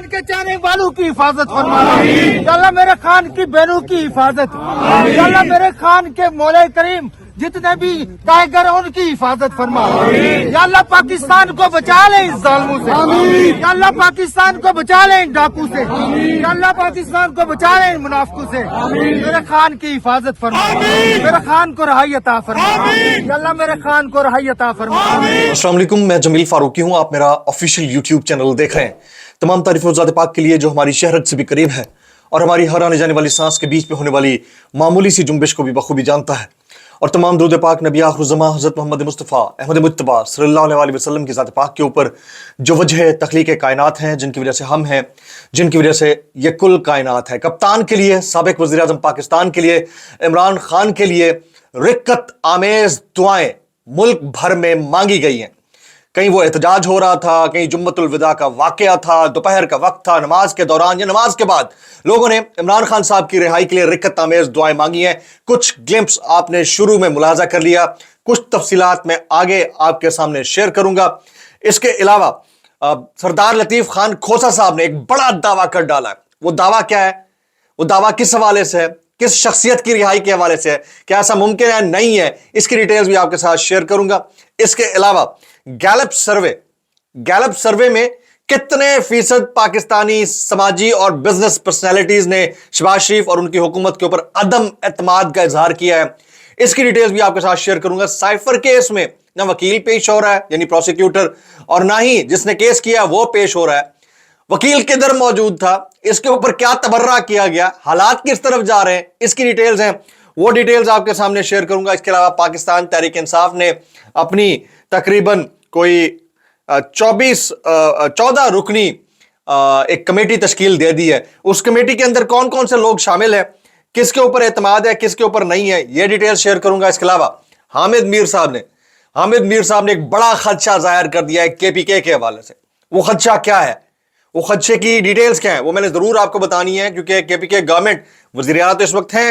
खान के चाहने वालों की हिफाजत फरमा, या अल्लाह मेरे खान की बहनों की हिफाजत, या अल्लाह मेरे खान के मौला करीम जितने भी टाइगर हैं उनकी हिफाजत फरमा, या अल्लाह पाकिस्तान को बचा ले इस जालिमों से, या अल्लाह पाकिस्तान को बचा ले इन डाकू से, या अल्लाह पाकिस्तान को बचा ले इन मुनाफिकों से। मेरे खान की हिफाजत फरमा, मेरे खान को रहाई अता फरमा, या अल्लाह मेरे खान को रहाई अता फरमा। अस्सलाम वालेकुम, मैं जमील फारूकी हूँ। आप मेरा ऑफिशियल यूट्यूब चैनल देख रहे हैं। तमाम तारीफ ज़ात पाक के लिए जो हमारी शहरत से भी करीब है और हमारी हर आने जाने वाली सांस के बीच में होने वाली मामूली सी जुम्बिश को भी बखूबी जानता है, और तमाम दुरूद पाक नबी आखिरुज़्ज़मा हज़रत मोहम्मद मुस्तफ़ा अहमद मुज्तबा सल्लल्लाहु अलैहि वसल्लम की ज़ात पाक के ऊपर जो वजह तख्लीक़ कायनात हैं, जिनकी वजह से हम हैं, जिनकी वजह से ये कुल कायनात है। कप्तान के लिए, साबिक़ वज़ीर आज़म पाकिस्तान के लिए, इमरान खान के लिए रिक्कत आमेज़ दुआएं मुल्क भर में मांगी गई हैं। कहीं वो एहतजाज हो रहा था, कहीं जुम्मतुल विदा का वाक़या था, दोपहर का वक्त था, नमाज के दौरान या नमाज के बाद लोगों ने इमरान खान साहब की रिहाई के लिए रिक्कत आमेज़ दुआएं मांगी हैं। कुछ ग्लिम्प्स आपने शुरू में मुलाजा कर लिया, कुछ तफसीलात मैं आगे आपके सामने शेयर करूंगा। इसके अलावा सरदार लतीफ़ खान खोसा साहब ने एक बड़ा दावा कर डाला है। वो दावा क्या है? वो दावा किस हवाले से है, किस शख्सियत की रिहाई के हवाले से है, क्या ऐसा मुमकिन है, नहीं है, इसकी डिटेल्स भी आपके साथ शेयर करूंगा। इसके अलावा गैलप सर्वे में कितने फीसद पाकिस्तानी समाजी और बिजनेस पर्सनैलिटीज ने शहबाज शरीफ और उनकी हुकूमत के ऊपर अदम एतमाद का इजहार किया है, इसकी डिटेल्स भी आपके साथ शेयर करूंगा। साइफर केस में ना वकील पेश हो रहा है यानी प्रोसिक्यूटर, और ना ही जिसने केस किया वो पेश हो रहा है। वकील किधर मौजूद था, इसके ऊपर क्या तबर्रा किया गया, हालात किस तरफ जा रहे हैं, इसकी डिटेल्स हैं, वो डिटेल्स आपके सामने शेयर करूंगा। इसके अलावा पाकिस्तान तहरीक इंसाफ ने अपनी तकरीबन कोई 14 रुकनी एक कमेटी तश्कील दे दी है। उस कमेटी के अंदर कौन कौन से लोग शामिल हैं, किसके ऊपर एतमाद है, किसके ऊपर नहीं है, ये डिटेल्स शेयर करूंगा। इसके अलावा हामिद मीर साहब ने एक बड़ा खदशा जाहिर कर दिया है केपीके के हवाले से। वो खदशा क्या है, वो खदशे की डिटेल्स क्या है, वो मैंने जरूर आपको बतानी है, क्योंकि केपीके गवर्नमेंट वज़ीर आला तो इस वक्त हैं,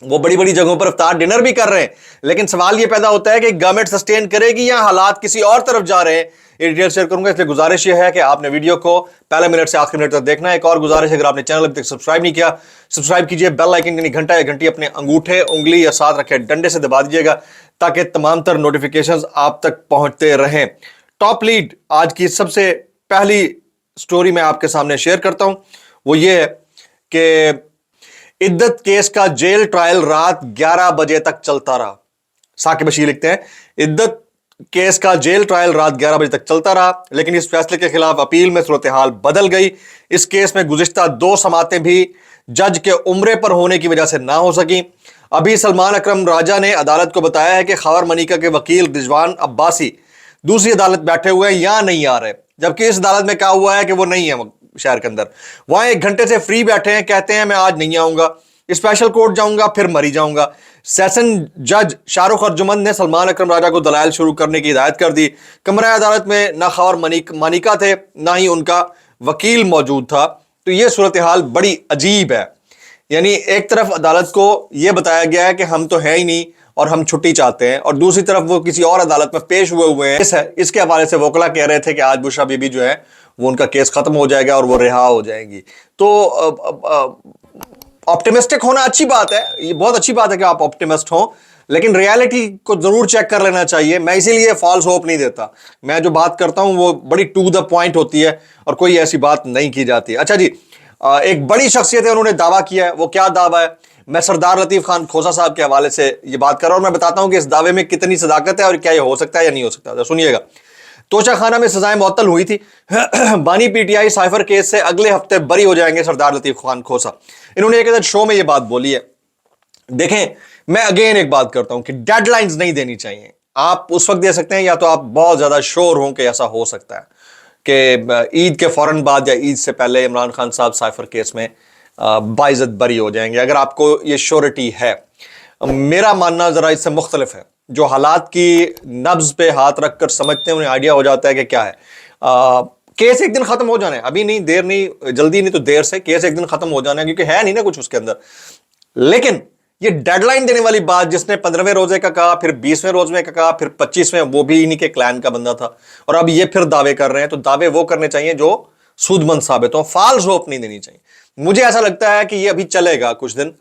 वो बड़ी बड़ी जगहों पर इफ्तार डिनर भी कर रहे हैं, लेकिन सवाल ये पैदा होता है कि गवर्नमेंट सस्टेन करेगी या हालात किसी और तरफ जा रहे हैं। ये डिटेल शेयर करूंगा। इसलिए गुजारिश ये है कि आपने वीडियो को पहले मिनट से आखिरी मिनट तक देखना है। एक और गुजारिश है, अगर आपने चैनल अभी तक सब्सक्राइब नहीं किया, सब्सक्राइब कीजिए, बेल आइकन यानी घंटा या घंटी अपने अंगूठे, उंगली या साथ रखे डंडे से दबा दीजिएगा, ताकि तमाम तर नोटिफिकेशंस आप तक पहुंचते रहें। टॉप लीड आज की सबसे पहली स्टोरी मैं आपके सामने शेयर करता हूं, वो ये है कि इद्दत केस का जेल ट्रायल रात 11 बजे तक चलता रहा। साकिब बशीर लिखते हैं, इद्दत केस का जेल ट्रायल रात 11 बजे तक चलता रहा, लेकिन इस फैसले के खिलाफ अपील में सूरत हाल बदल गई। इस केस में गुज़िश्ता 2 समातें भी जज के उम्रे पर होने की वजह से ना हो सकी। अभी सलमान अकरम राजा ने अदालत को बताया है कि खबर मनिका के वकील रिजवान अब्बासी दूसरी अदालत बैठे हुए हैं या नहीं आ रहे, जबकि इस अदालत में कहा हुआ है कि वो नहीं है शहर के अंदर। वहां 1 घंटे से फ्री बैठे हैं, कहते हैं मैं आज नहीं आऊंगा, स्पेशल कोर्ट जाऊंगा, फिर मरी जाऊंगा। सेशन जज शाहरुख अर्जुमंद ने सलमान अकरम राजा को दलाइल शुरू करने की हिदायत कर दी। कमरा अदालत में ना खबर मनिका थे, ना ही उनका वकील मौजूद था। तो यह सूरत हाल बड़ी अजीब है। यानी एक तरफ अदालत को यह बताया गया है कि हम तो है ही नहीं और हम छुट्टी चाहते हैं, और दूसरी तरफ वो किसी और अदालत में पेश हुए हैं। इसके हवाले से वकला कह रहे थे कि आज बुशरा बीबी जो है वो उनका केस खत्म हो जाएगा और वो रिहा हो जाएंगी। तो ऑप्टिमिस्टिक होना अच्छी बात है, ये बहुत अच्छी बात है कि आप ऑप्टिमिस्ट हो, लेकिन रियलिटी को जरूर चेक कर लेना चाहिए। मैं इसीलिए फॉल्स होप नहीं देता, मैं जो बात करता हूं वो बड़ी टू द पॉइंट होती है और कोई ऐसी बात नहीं की जाती। अच्छा जी, एक बड़ी शख्सियत है, उन्होंने दावा किया है। वो क्या दावा है, मैं सरदार लतीफ़ खान खोसा साहब के हवाले से ये बात कर रहा हूं, और मैं बताता हूं कि इस दावे में कितनी सदाकत है और क्या ये हो सकता है या नहीं हो सकता। सुनिएगा। तोशा खाना में सजाएं मुअत्तल हुई थी। बानी पीटीआई साइफर केस से अगले हफ्ते बरी हो जाएंगे सरदार लतीफ़ खान खोसा। इन्होंने एक शो में ये बात बोली है। देखें, मैं अगेन एक बात करता हूं कि डेडलाइंस नहीं देनी चाहिए। आप उस वक्त दे सकते हैं या तो आप बहुत ज्यादा श्योर हों कि ऐसा हो सकता है कि ईद के फौरन बाद या ईद से पहले इमरान खान साहब साइफर केस में बाइज्जत बरी हो जाएंगे। अगर आपको ये श्योरिटी है, मेरा मानना जरा इससे मुख्तलिफ है। जो हालात की नब्ज पे हाथ रखकर समझते हैं उन्हें आइडिया हो जाता है कि क्या है। केस एक दिन खत्म हो जाना है, अभी नहीं, देर नहीं, जल्दी नहीं तो देर से केस एक दिन खत्म हो जाना है, क्योंकि है नहीं ना कुछ उसके अंदर। लेकिन ये डेडलाइन देने वाली बात, जिसने 15वें रोजे का कहा, फिर 20वें रोजे का कहा, फिर 25वें, वो भी इन्हीं के क्लैन का बंदा था, और अब ये फिर दावे कर रहे हैं। तो दावे वो करने चाहिए जो सूदमंद साबित हो, फॉल्स होप नहीं देनी चाहिए। मुझे ऐसा लगता है कि ये अभी चलेगा कुछ दिन,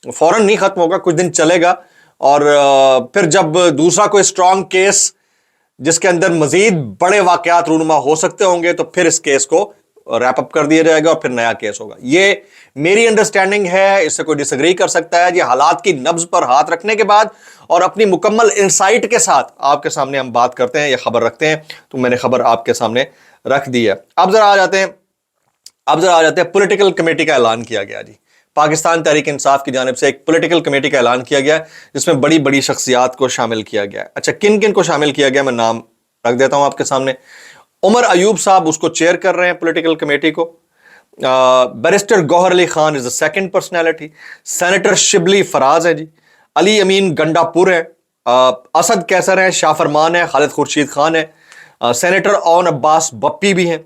फौरन नहीं खत्म होगा, कुछ दिन चलेगा, और फिर जब दूसरा कोई स्ट्रांग केस जिसके अंदर मजीद बड़े वाकयात रूनुमा हो सकते होंगे तो फिर इस केस को रैप अप कर दिया जाएगा और फिर नया केस होगा। ये मेरी अंडरस्टैंडिंग है, इससे कोई डिसएग्री कर सकता है। ये हालात की नब्ज पर हाथ रखने के बाद और अपनी मुकम्मल इंसाइट के साथ आपके सामने हम बात करते हैं, ये खबर रखते हैं, तो मैंने खबर आपके सामने रख दी है। अब जरा आ जाते हैं पॉलिटिकल कमेटी का ऐलान किया गया जी। पाकिस्तान तहरीक इंसाफ की जानिब से एक पॉलिटिकल कमेटी का ऐलान किया गया जिसमें बड़ी बड़ी शख्सियात को शामिल किया गया है। अच्छा, किन किन को शामिल किया गया, मैं नाम रख देता हूं आपके सामने। उमर अयूब साहब उसको चेयर कर रहे हैं पॉलिटिकल कमेटी को। Barrister Gohar Ali Khan is the second personality. Senator Shibli Faraz है जी। अली अमीन गंडापुर है। असद कैसर है, शाह फरमान है, खालिद खुर्शीद खान है। सेनेटर ओन अब्बास बप्पी भी हैं।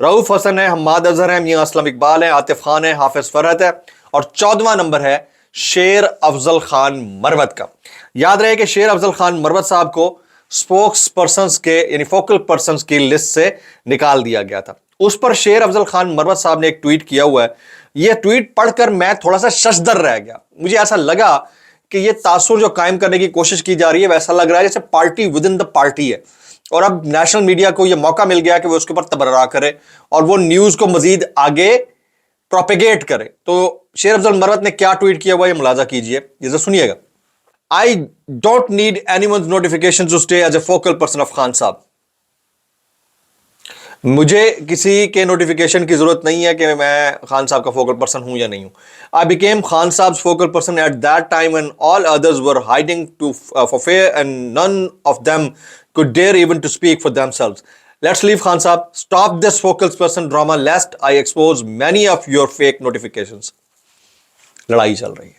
रऊफ हसन है, हम्माद अजहर है, मियां असलम इकबाल है, आतिफ खान है, हाफिज फरहत है, और 14वां नंबर है शेर अफजल खान मरवत का। याद रहे कि शेर अफजल खान मरवत साहब को स्पोक्स पर्संस के यानी फोकल पर्संस की लिस्ट से निकाल दिया गया था। उस पर शेर अफजल खान मरवत साहब ने एक ट्वीट किया हुआ है। यह ट्वीट पढ़कर मैं थोड़ा सा शशदर रह गया। मुझे ऐसा लगा कि यह तासुर जो कायम करने की कोशिश की जा रही है, वैसा लग रहा है जैसे party with in the party है, और अब नेशनल मीडिया को यह मौका मिल गया कि वो उसके ऊपर तबर्रा करे और वो न्यूज को मजीद आगे प्रोपेगेट करे। तो शेर अफजल मरवत ने क्या ट्वीट किया हुआ, ये मुलाजा कीजिए, ये सुनिएगा। I don't need anyone's notification to stay as a focal person of Khan साहब। मुझे किसी के नोटिफिकेशन की जरूरत नहीं है कि मैं खान साहब का फोकल पर्सन हूं या नहीं हूं। आई बिकेम खान साहब focal person at that time when all others were hiding to for fear and none of them could dare even to speak for themselves. Let's leave Khan Saab. Stop this focal person drama lest I expose many of your fake notifications. लड़ाई चल रही है,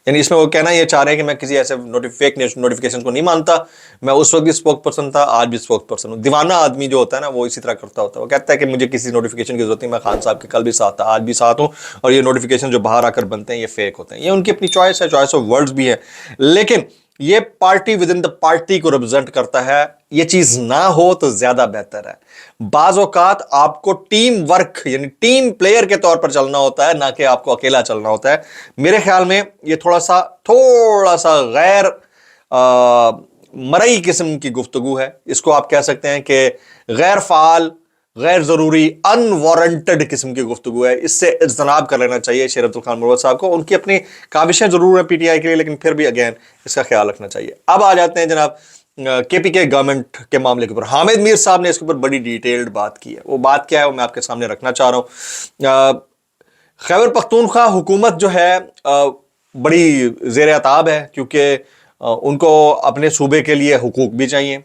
यानी इसमें वो कहना ये चाह रहे हैं कि मैं किसी ऐसे फेक नोटिफिकेशन को नहीं मानता। मैं उस वक्त भी स्पोक पर्सन था, आज भी स्पोक पर्सन हूँ। दीवाना आदमी जो होता है ना, वो इसी तरह करता होता है। वो कहता है कि मुझे किसी नोटिफिकेशन की जरूरत नहीं, मैं खान साहब के कल भी साथ था, आज भी साथ हूँ, और ये नोटिफिकेशन जो बाहर आकर बनते हैं ये फेक होते हैं। ये उनकी अपनी चॉइस है, चॉइस ऑफ वर्ड्स भी है, लेकिन ये party with in the party को रिप्रेजेंट करता है। ये चीज ना हो तो ज्यादा बेहतर है। बाज औकात आपको टीम वर्क यानी टीम प्लेयर के तौर पर चलना होता है, ना कि आपको अकेला चलना होता है। मेरे ख्याल में ये थोड़ा सा गैर मरई किस्म की गुफ्तगू है। इसको आप कह सकते हैं कि गैर फाल, गैर जरूरी, अनवारंटेड किस्म की गुफ्तगू है। इससे इज्तनाब कर लेना चाहिए शेर अब्दुल खान मरवत साहब को। उनकी अपनी काविशें जरूर है पीटीआई के लिए, लेकिन फिर भी अगेन इसका ख्याल रखना चाहिए। अब आ जाते हैं जनाब केपीके गवर्नमेंट के मामले के ऊपर। हामिद मीर साहब ने इसके ऊपर बड़ी डिटेल्ड बात की है। वो बात क्या है वो मैं आपके सामने रखना चाह रहा हूँ। खैबर पख्तूनख्वा हुकूमत जो है बड़ी ज़ेर अताब है, क्योंकि उनको अपने सूबे के लिए हुकूक भी चाहिए,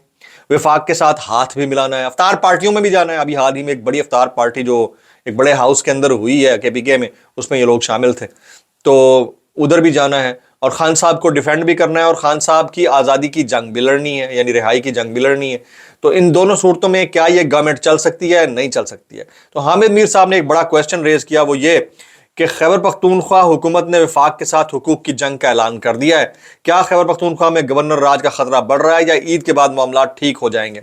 विफाक के साथ हाथ भी मिलाना है, अफ्तार पार्टियों में भी जाना है। अभी हाल ही में एक बड़ी अफ्तार पार्टी जो एक बड़े हाउस के अंदर हुई है केपीके में, उसमें ये लोग शामिल थे, तो उधर भी जाना है और खान साहब को डिफेंड भी करना है, और खान साहब की आज़ादी की जंग भी लड़नी है, यानी रिहाई की जंग भी लड़नी है। तो इन दोनों सूरतों में क्या ये गवर्नमेंट चल सकती है, नहीं चल सकती है? तो हामिद मीर साहब ने एक बड़ा क्वेश्चन रेज किया, वो ये कि खैबर पख्तूनख्वा हुकूमत ने विफाक के साथ हुकूक की जंग का ऐलान कर दिया है। क्या खैबर पख्तूनख्वा में गवर्नर राज का खतरा बढ़ रहा है या ईद के बाद मामला ठीक हो जाएंगे?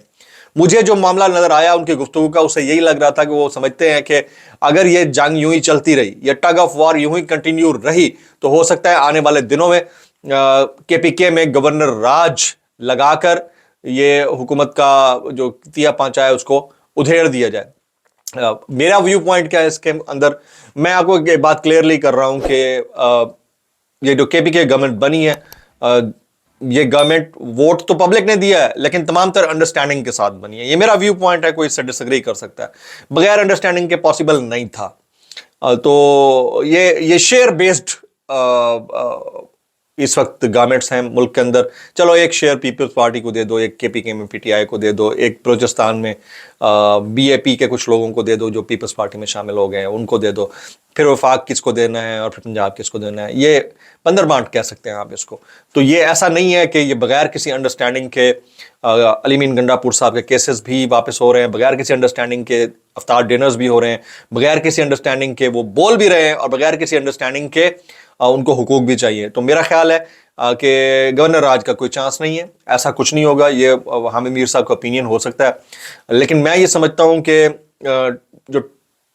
मुझे जो मामला नजर आया उनकी गुफ्तगू का, उससे यही लग रहा था कि वो समझते हैं कि अगर ये जंग यूं ही चलती रही, ये टग ऑफ वॉर यूं ही कंटिन्यू रही, तो हो सकता है आने वाले दिनों में केपीके में गवर्नर राज लगाकर ये हुकूमत का जो तिया पांचा है उसको उधेड़ दिया जाए। मेरा व्यू पॉइंट क्या है इसके अंदर, मैं आपको एक बात क्लियरली कर रहा हूं कि ये जो केपीके गवर्नमेंट बनी है, ये गवर्नमेंट वोट तो पब्लिक ने दिया है, लेकिन तमाम तरह अंडरस्टैंडिंग के साथ बनी है। ये मेरा व्यू पॉइंट है, कोई इससे डिसएग्री कर सकता है। बगैर अंडरस्टैंडिंग के पॉसिबल नहीं था। तो ये शेयर बेस्ड इस वक्त गवर्नमेंट्स हैं मुल्क के अंदर। चलो एक शेयर पीपल्स पार्टी को दे दो, एक केपीके में पीटीआई को दे दो, एक बलूचिस्तान में बीएपी के कुछ लोगों को दे दो जो पीपल्स पार्टी में शामिल हो गए हैं, उनको दे दो। फिर वफाक किसको देना है और फिर पंजाब किसको देना है, ये पंदर बांट कह सकते हैं आप इसको। तो ये ऐसा नहीं है कि ये बगैर किसी अंडरस्टैंडिंग के अली मीन गंडापुर साहब के केसेस भी वापस हो रहे हैं, बगैर किसी अंडरस्टैंडिंग के अफ्तार डिनर्स भी हो रहे हैं, बगैर किसी अंडरस्टैंडिंग के वो बोल भी रहे हैं, और बगैर किसी अंडरस्टैंडिंग के उनको हुकूक भी चाहिए। तो मेरा ख्याल है कि गवर्नर राज का कोई चांस नहीं है, ऐसा कुछ नहीं होगा। ये हामिद मीर साहब का ओपिनियन हो सकता है, लेकिन मैं ये समझता हूँ कि जो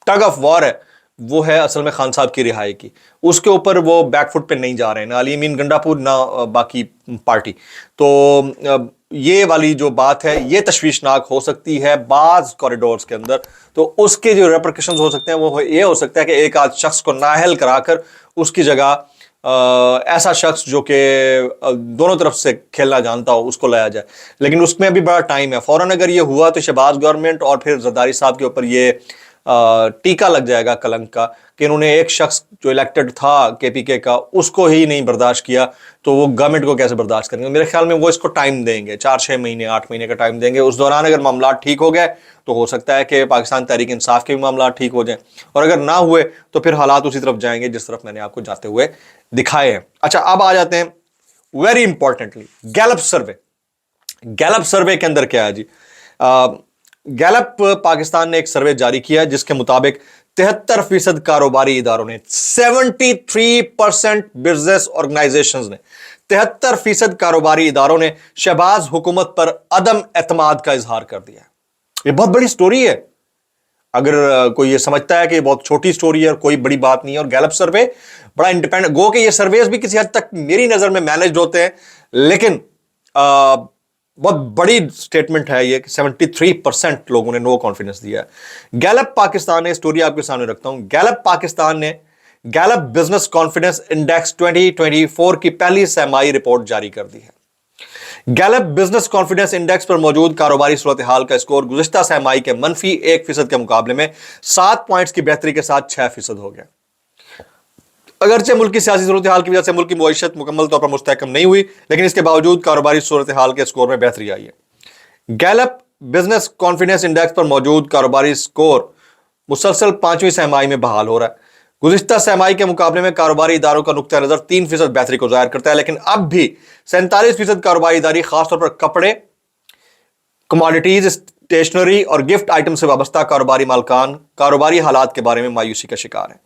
टग ऑफ वॉर है वो है असल में खान साहब की रिहाई की, उसके ऊपर वो बैकफुट पे नहीं जा रहे हैं, ना अली अमीन गंडापुर ना बाकी पार्टी। तो ये वाली जो बात है ये तशवीशनाक हो सकती है बाज कॉरिडोर्स के अंदर। तो उसके जो रेपरकशंस हो सकते हैं वो ये हो सकता है कि एक आध शख्स को नाअहल कराकर उसकी जगह ऐसा शख्स जो कि दोनों तरफ से खेलना जानता हो उसको लाया जाए। लेकिन उसमें अभी बड़ा टाइम है, फौरन अगर ये हुआ तो शहबाज गवर्नमेंट और फिर जरदारी साहब के ऊपर ये टीका लग जाएगा कलंक का कि इन्होंने एक शख्स जो इलेक्टेड था केपीके का उसको ही नहीं बर्दाश्त किया, तो वो गवर्नमेंट को कैसे बर्दाश्त करेंगे। मेरे ख्याल में वो इसको टाइम देंगे, 4-6 महीने 8 महीने का टाइम देंगे। उस दौरान अगर मामला ठीक हो गए तो हो सकता है कि पाकिस्तान तहरीक इंसाफ के भी मामला ठीक हो जाए, और अगर ना हुए तो फिर हालात उसी तरफ जाएंगे जिस तरफ मैंने आपको जाते हुए दिखाए हैं। अच्छा, अब आ जाते हैं वेरी इंपॉर्टेंटली गैलप सर्वे। गैलप सर्वे के अंदर क्या है जी? गैलप पाकिस्तान ने एक सर्वे जारी किया जिसके मुताबिक 73% कारोबारी इदारों ने, 73% बिजनेस ऑर्गेनाइजेशंस ने, 73% कारोबारी इदारों ने शहबाज हुकूमत पर अदम एतमाद का इजहार कर दिया। ये बहुत बड़ी स्टोरी है। अगर कोई ये समझता है कि ये बहुत छोटी स्टोरी है और कोई बड़ी बात नहीं है, और गैलप सर्वे बड़ा इंडिपेंडेंट, गो के ये सर्वेस भी किसी हद तक मेरी नजर में मैनेज्ड होते हैं, लेकिन बहुत बड़ी स्टेटमेंट है ये कि 73% लोगों ने नो कॉन्फिडेंस दिया है। गैलप पाकिस्तान ने, स्टोरी आपके सामने रखता हूं, गैलप पाकिस्तान ने गैलप बिजनेस कॉन्फिडेंस इंडेक्स 2024 की पहली सहमाही रिपोर्ट जारी कर दी है। गैलप बिजनेस कॉन्फिडेंस इंडेक्स पर मौजूद कारोबारी सूरत हाल का स्कोर गुज़िश्ता सहमाही के -1% के मुकाबले में 7 पॉइंट्स की बेहतरी के साथ 6% हो गया। अगरचे मुल्क की सियासी सूरत हाल की वजह से मुल्क की मईशत मुकम्मल तौर पर मुस्तहकम नहीं हुई, लेकिन इसके बावजूद कारोबारी सूरत हाल के स्कोर में बेहतरी आई है। गैलप बिजनेस कॉन्फिडेंस इंडेक्स पर मौजूद कारोबारी स्कोर मुसलसल 5वीं सहमाही में बहाल हो रहा है। गुज़िश्ता सहमाही के मुकाबले में कारोबारी इदारों का नुक्ता नजर 3% बेहतरी को जाहिर करता है, लेकिन अब भी 47% कारोबारी इदारी खासतौर पर कपड़े, कमोडिटीज, स्टेशनरी और गिफ्ट आइटम से वाबस्ता कारोबारी मालकान कारोबारी हालात के बारे में मायूसी का शिकार है।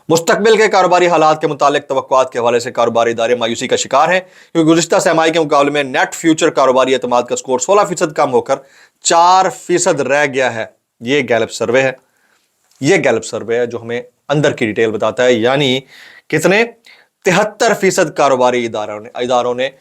मुस्तकबिल के कारोबारी हालात के मुतालिक तवक्कुआत के हवाले से कारोबारी इदारे मायूसी का शिकार हैं, क्योंकि गुज़िश्ता सहमाही के मुकाबले में नेट फ्यूचर कारोबारी एतमाद का स्कोर 16% कम होकर 4% रह गया है। ये गैलप सर्वे है, ये गैलप सर्वे है जो हमें अंदर की डिटेल बताता है। यानी कितने? 73% कारोबारी इदारों ने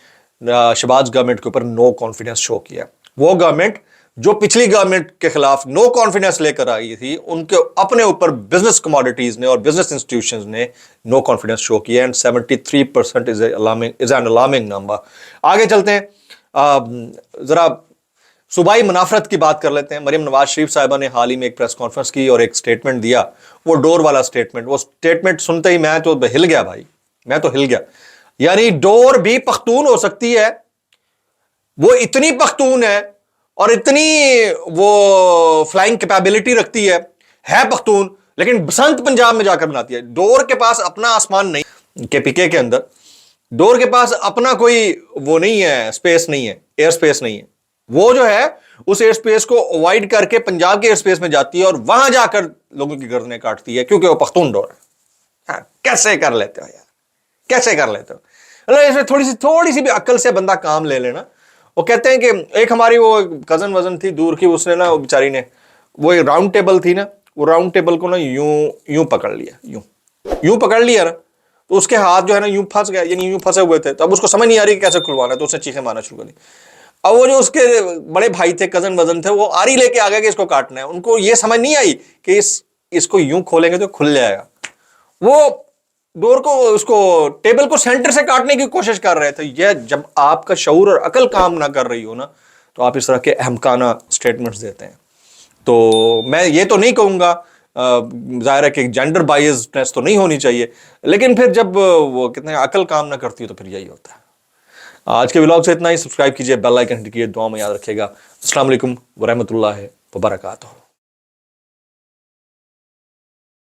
शहबाज गवर्नमेंट के ऊपर नो कॉन्फिडेंस शो किया। वो गवर्नमेंट जो पिछली गवर्नमेंट के खिलाफ नो कॉन्फिडेंस लेकर आई थी, उनके अपने ऊपर बिजनेस कमोडिटीज ने और बिजनेस इंस्टीट्यूशंस ने नो कॉन्फिडेंस शो किया, and 73% is an alarming number. आगे चलते हैं, जरा सूबाई मुनाफरत की बात कर लेते हैं। मरियम नवाज शरीफ साहिबा ने हाल ही में एक प्रेस कॉन्फ्रेंस की और एक स्टेटमेंट दिया, वो डोर वाला स्टेटमेंट। वो स्टेटमेंट सुनते ही मैं तो हिल गया भाई, मैं तो हिल गया। यानी डोर भी पख्तून हो सकती है, वो इतनी पख्तून है और इतनी वो फ्लाइंग कैपेबिलिटी रखती है पख्तून, लेकिन बसंत पंजाब में जाकर बनाती है। डोर के पास अपना आसमान नहीं, केपीके के अंदर डोर के पास अपना कोई वो नहीं है, स्पेस नहीं है, एयर स्पेस नहीं है। वो जो है उस एयर स्पेस को अवॉइड करके पंजाब के एयर स्पेस में जाती है और वहां जाकर लोगों की गर्दनें काटती है, क्योंकि वो पख्तून डोर है। हाँ, कैसे कर लेते हो यार, कैसे कर लेते हो? मतलब इसमें थोड़ी सी भी अक्ल से बंदा काम ले लेना। वो कहते हैं कि एक हमारी वो कजन वजन थी दूर की, उसने ना वो बेचारी ने वो एक राउंड टेबल थी ना, वो राउंड टेबल को ना यूं पकड़ लिया, यूं पकड़ लिया ना, तो उसके हाथ जो है ना यूं फंस गया, यानी यूं फंसे हुए थे। तो अब उसको समझ नहीं आ रही कि कैसे खुलवाना है, तो उसने चीखें मारना शुरू कर दी। अब वो जो उसके बड़े भाई थे, कजन वजन थे, वो आरी लेके आ गए कि इसको काटना है। उनको ये समझ नहीं आई कि इसको यूं खोलेंगे तो खुल जाएगा। वो डोर को, उसको टेबल को सेंटर से काटने की कोशिश कर रहे थे। ये जब आपका शऊर और अकल काम ना कर रही हो ना, तो आप इस तरह के अहमकाना स्टेटमेंट्स देते हैं। तो मैं ये तो नहीं कहूँगा, जाहिर है कि जेंडर बायसनेस तो नहीं होनी चाहिए, लेकिन फिर जब वो कितने अकल काम ना करती है तो फिर यही होता है। आज के व्लॉग से इतना ही। सब्सक्राइब कीजिए, बेल आइकन हिट कीजिए, दुआ में याद रखिएगा। अस्सलाम वालेकुम व रहमतुल्लाहि व बरकातहू।